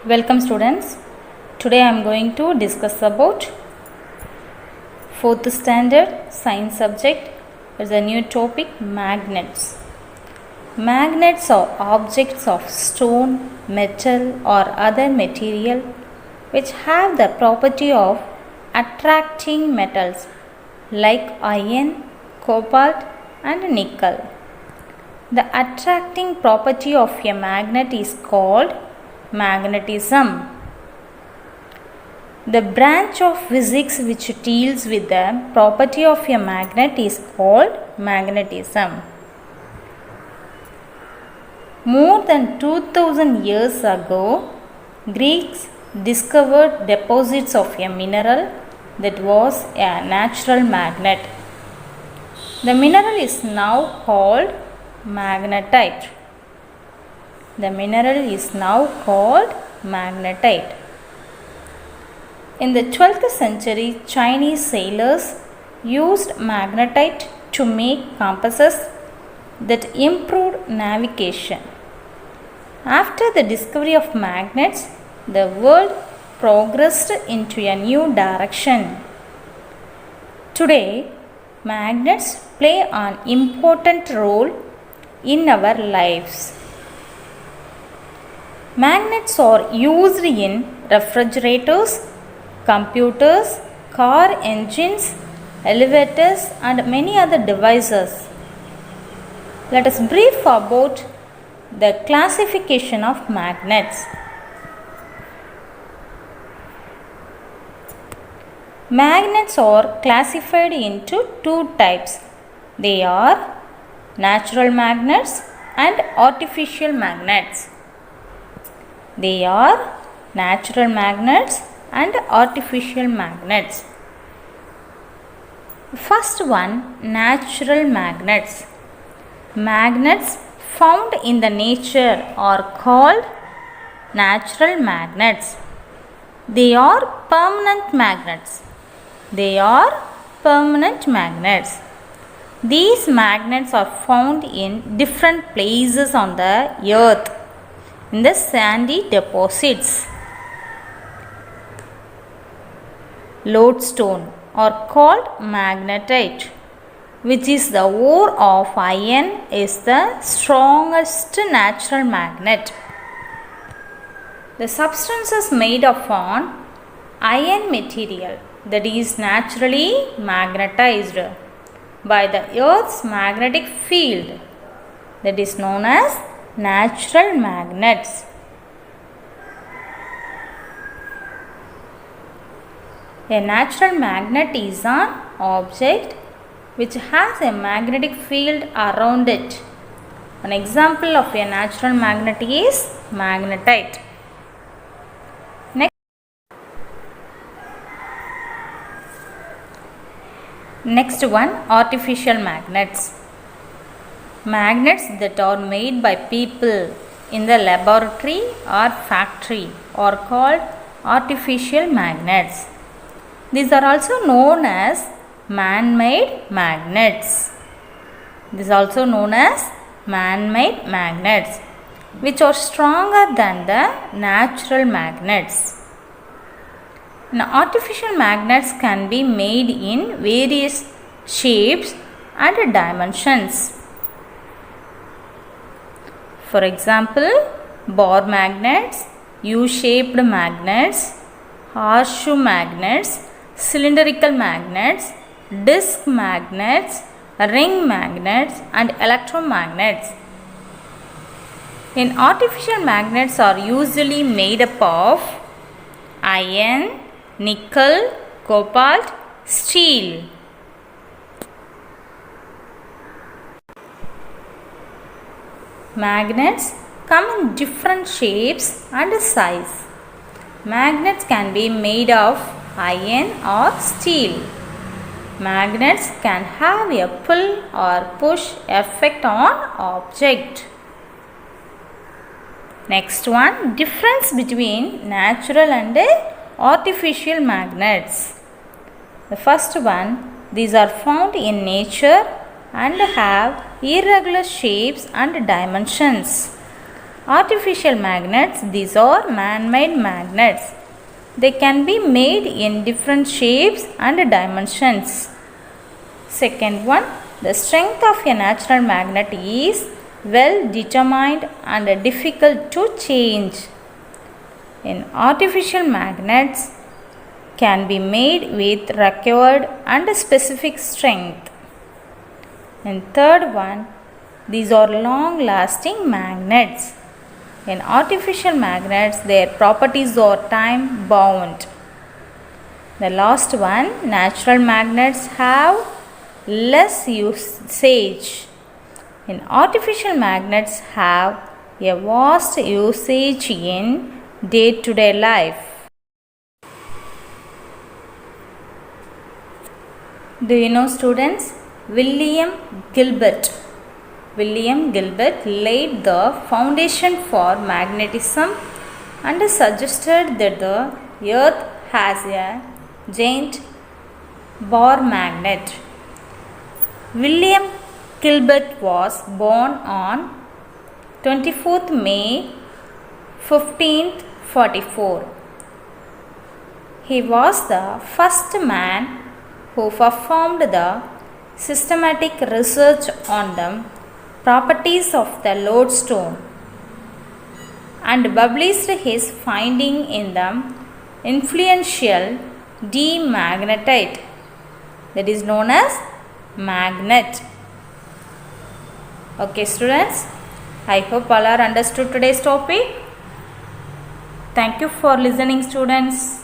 Welcome students. Today I am going to discuss about 4th standard science subject. It's a new topic, magnets. Magnets are objects of stone, metal or other material which have the property of attracting metals like iron, cobalt and nickel. The attracting property of a magnet is called magnetism. The branch of physics which deals with the property of a magnet is called magnetism. More than 2000 years ago, Greeks discovered deposits of a mineral that was a natural magnet. The mineral is now called magnetite. The mineral is now called magnetite. In the 12th century, Chinese sailors used magnetite to make compasses that improved navigation. After the discovery of magnets, the world progressed into a new direction. Today, magnets play an important role in our lives. Magnets are used in refrigerators, computers, car engines, elevators and many other devices. Let us brief about the classification of magnets. Magnets are classified into two types. They are natural magnets and artificial magnets. They are natural magnets and artificial magnets. First one, natural magnets. Magnets found in the nature are called natural magnets. They are permanent magnets. They are permanent magnets. These magnets are found in different places on the earth in the sandy deposits. Lodestone are called magnetite, which is the ore of iron, is the strongest natural magnet. The substance is made of an iron material that is naturally magnetized by the earth's magnetic field, that is known as natural magnets. A natural magnet is an object which has a magnetic field around it. An example of a natural magnet is magnetite. Next one, artificial magnets. Magnets that are made by people in the laboratory or factory are called artificial magnets. These are also known as man-made magnets. This is also known as man-made magnets, which are stronger than the natural magnets. Now, artificial magnets can be made in various shapes and dimensions. For example, bar magnets, U-shaped magnets, horseshoe magnets, cylindrical magnets, disc magnets, ring magnets and electromagnets. In artificial magnets are usually made up of iron, nickel, cobalt, steel. Magnets come in different shapes and size. Magnets can be made of iron or steel. Magnets can have a pull or push effect on object. Next one, difference between natural and artificial magnets. The first one, these are found in nature and have irregular shapes and dimensions. Artificial magnets, these are man-made magnets. They can be made in different shapes and dimensions. Second one, the strength of a natural magnet is well determined and difficult to change. In artificial magnets can be made with required and specific strength. And third one, these are long-lasting magnets. In artificial magnets, their properties are time-bound. The last one, natural magnets have less usage. In artificial magnets have a vast usage in day-to-day life. Do you know, students, William Gilbert laid the foundation for magnetism and suggested that the earth has a giant bar magnet. William Gilbert was born on 24th May 1544. He was the first man who performed the systematic research on the properties of the lodestone and published his finding in the influential De Magnetite, that is known as magnet. Okay students, I hope all are understood today's topic. Thank you for listening, students.